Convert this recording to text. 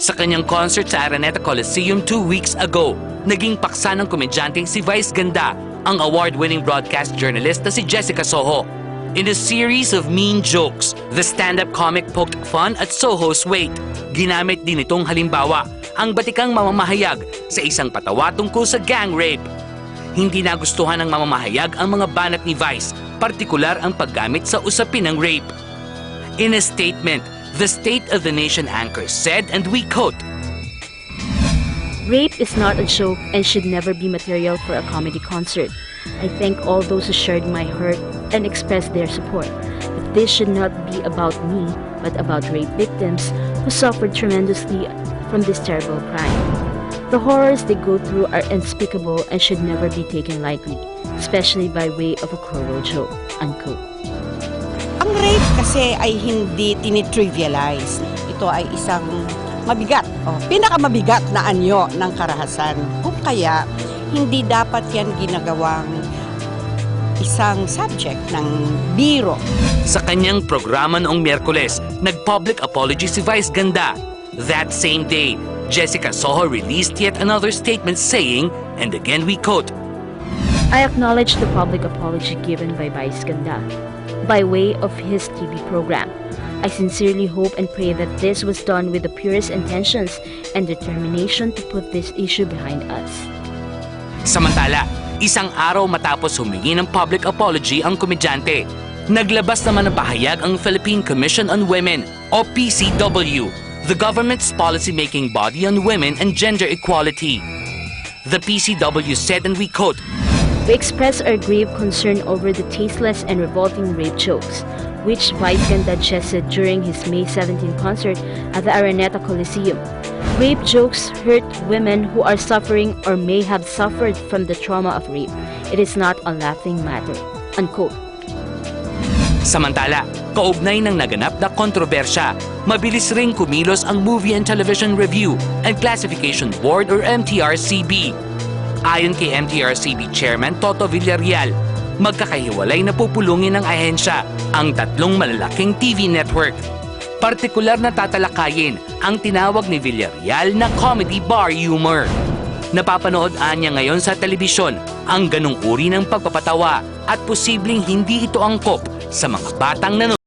Sa kanyang concert sa Araneta Coliseum 2 weeks ago, naging paksa ng komedyanteng si Vice Ganda, ang award-winning broadcast journalist na si Jessica Soho. In a series of mean jokes, the stand-up comic poked fun at Soho's weight. Ginamit din itong halimbawa ang batikang mamamahayag sa isang patawa tungkol sa gang rape. Hindi nagustuhan ng mamamahayag ang mga banat ni Vice, partikular ang paggamit sa usapin ng rape. In a statement, the State of the Nation anchor said, and we quote, "Rape is not a joke and should never be material for a comedy concert. I thank all those who shared my hurt and expressed their support. But this should not be about me, but about rape victims who suffered tremendously from this terrible crime. The horrors they go through are unspeakable and should never be taken lightly, especially by way of a cruel joke." Unquote. Ang rape kasi ay hindi tinitrivialize. Ito ay isang mabigat, pinakamabigat na anyo ng karahasan. Kung kaya, hindi dapat yan ginagawang isang subject ng biro. Sa kanyang programa noong Miyerkules, nag-public apology si Vice Ganda. That same day, Jessica Soho released yet another statement saying, and again we quote, I acknowledge the public apology given by Vice Ganda by way of his TV program. I sincerely hope and pray that this was done with the purest intentions and determination to put this issue behind us. Samantala, isang araw matapos humingi ng public apology ang komedyante, naglabas naman ng pahayag ang Philippine Commission on Women o PCW, the government's policy-making body on women and gender equality. The PCW said, and we quote, We express our grave concern over the tasteless and revolting rape jokes, which Vice Ganda said during his May 17 concert at the Araneta Coliseum. Rape jokes hurt women who are suffering or may have suffered from the trauma of rape. It is not a laughing matter. Unquote. Samantala, kaugnay ng naganap na kontrobersya, mabilis ring kumilos ang Movie and Television Review and Classification Board or MTRCB. Ayon kay MTRCB Chairman Toto Villarreal, magkakahiwalay na pupulungin ng ahensya ang tatlong malalaking TV network. Partikular na tatalakayin ang tinawag ni Villarreal na comedy bar humor. Napapanood niya ngayon sa telebisyon ang ganong uri ng pagpapatawa at posibleng hindi ito angkop sa mga batang nanonood.